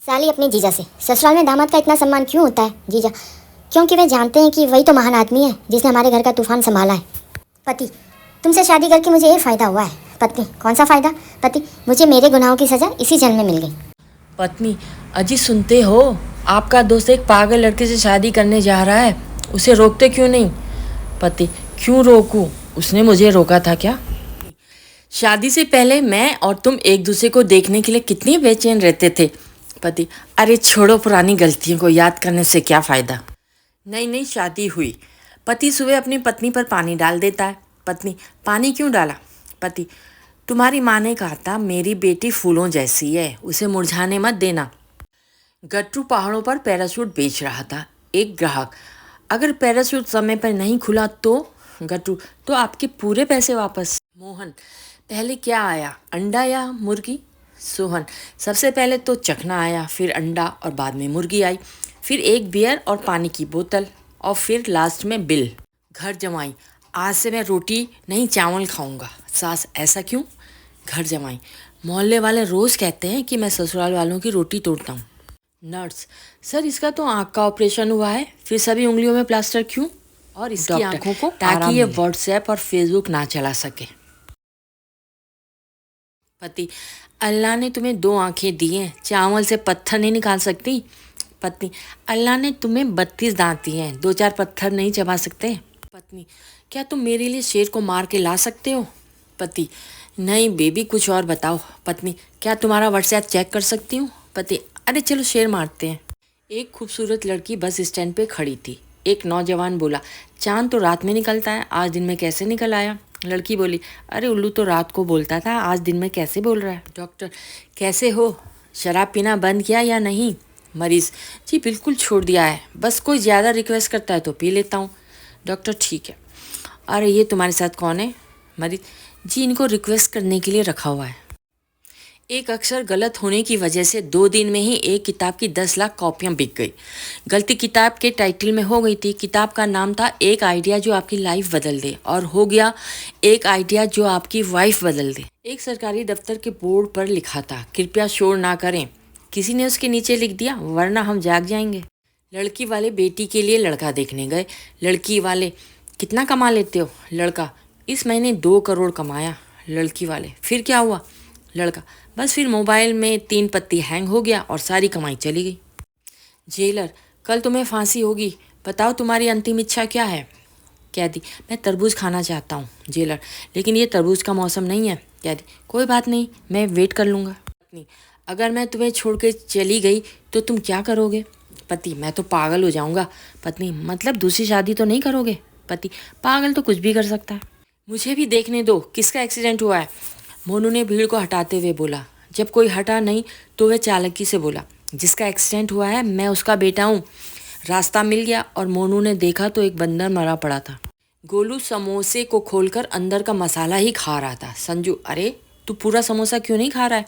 साली अपनी जीजा से ससुराल में दामाद का इतना सम्मान क्यों होता है जीजा? क्योंकि वे जानते हैं कि वही तो महान आदमी है जिसने हमारे घर का तूफान संभाला है। पति, तुमसे शादी करके मुझे ये फ़ायदा हुआ है। पत्नी, कौन सा फ़ायदा? पति, मुझे मेरे गुनाहों की सज़ा इसी जन्म में मिल गई। पत्नी, अजी सुनते हो, आपका दोस्त एक पागल लड़के से शादी करने जा रहा है, उसे रोकते क्यों नहीं? पति, क्यों रोकूं? उसने मुझे रोका था क्या? शादी से पहले मैं और तुम एक दूसरे को देखने के लिए कितनी बेचैन रहते थे। पति, अरे छोड़ो, पुरानी गलतियों को याद करने से क्या फ़ायदा। नई नई शादी हुई, पति सुबह अपनी पत्नी पर पानी डाल देता है। पत्नी, पानी क्यों डाला? पति, तुम्हारी माँ ने कहा था मेरी बेटी फूलों जैसी है, उसे मुरझाने मत देना। गट्टू पहाड़ों पर पैराशूट बेच रहा था। एक ग्राहक, अगर पैराशूट समय पर नहीं खुला तो? गट्टू, तो आपके पूरे पैसे वापस। मोहन, पहले क्या आया, अंडा या मुर्गी? सोहन, सबसे पहले तो चखना आया, फिर अंडा और बाद में मुर्गी आई, फिर एक बियर और पानी की बोतल और फिर लास्ट में बिल। घर जमाई, आज से मैं रोटी नहीं चावल खाऊंगा। सास, ऐसा क्यों? घर जमाई, मोहल्ले वाले रोज़ कहते हैं कि मैं ससुराल वालों की रोटी तोड़ता हूँ। नर्स, सर इसका तो आँख का ऑपरेशन हुआ है, फिर सभी उंगलियों में प्लास्टर क्यों? और इसकी आँखों को ताकि ये व्हाट्सएप और फेसबुक ना चला सके। पति, अल्लाह ने तुम्हें 2 आँखें दी हैं, चावल से पत्थर नहीं निकाल सकती। पत्नी, अल्लाह ने तुम्हें 32 दांत दिए हैं, 2-4 पत्थर नहीं चबा सकते। पत्नी, क्या तुम मेरे लिए शेर को मार के ला सकते हो? पति, नहीं बेबी, कुछ और बताओ। पत्नी, क्या तुम्हारा व्हाट्सएप चेक कर सकती हूँ? पति, अरे चलो शेर मारते हैं। एक खूबसूरत लड़की बस स्टैंड पे खड़ी थी। एक नौजवान बोला, चांद तो रात में निकलता है, आज दिन में कैसे निकल आया? लड़की बोली, अरे उल्लू तो रात को बोलता था, आज दिन में कैसे बोल रहा है? डॉक्टर, कैसे हो, शराब पीना बंद किया या नहीं? मरीज, जी बिल्कुल छोड़ दिया है, बस कोई ज़्यादा रिक्वेस्ट करता है तो पी लेता हूँ। डॉक्टर, ठीक है। अरे ये तुम्हारे साथ कौन है? मरीज, जी इनको रिक्वेस्ट करने के लिए रखा हुआ है। एक अक्षर गलत होने की वजह से 2 दिन में ही एक किताब की 10 लाख कॉपियाँ बिक गई। गलती किताब के टाइटल में हो गई थी। किताब का नाम था एक आइडिया जो आपकी लाइफ बदल दे, और हो गया एक आइडिया जो आपकी वाइफ बदल दे। एक सरकारी दफ्तर के बोर्ड पर लिखा था, कृपया शोर ना करें। किसी ने उसके नीचे लिख दिया, वरना हम जाग जाएंगे। लड़की वाले बेटी के लिए लड़का देखने गए। लड़की वाले, कितना कमा लेते हो? लड़का, इस महीने 2 करोड़ कमाया। लड़की वाले, फिर क्या हुआ? लड़का, बस फिर मोबाइल में 3 पत्ती हैंग हो गया और सारी कमाई चली गई। जेलर, कल तुम्हें फांसी होगी, बताओ तुम्हारी अंतिम इच्छा क्या है? कैदी, मैं तरबूज खाना चाहता हूँ। जेलर, लेकिन ये तरबूज का मौसम नहीं है। कैदी, कोई बात नहीं, मैं वेट कर लूँगा। पत्नी, अगर मैं तुम्हें छोड़ के चली गई तो तुम क्या करोगे? पति, मैं तो पागल हो जाऊँगा। पत्नी, मतलब दूसरी शादी तो नहीं करोगे? पति, पागल तो कुछ भी कर सकता है। मुझे भी देखने दो, किसका एक्सीडेंट हुआ है? मोनू ने भीड़ को हटाते हुए बोला। जब कोई हटा नहीं तो वह चालाकी से बोला, जिसका एक्सीडेंट हुआ है मैं उसका बेटा हूँ। रास्ता मिल गया और मोनू ने देखा तो एक बंदर मरा पड़ा था। गोलू समोसे को खोलकर अंदर का मसाला ही खा रहा था। संजू, अरे तू पूरा समोसा क्यों नहीं खा रहा है?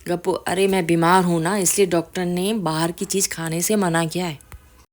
गप्पू, अरे मैं बीमार हूँ ना, इसलिए डॉक्टर ने बाहर की चीज़ खाने से मना किया है।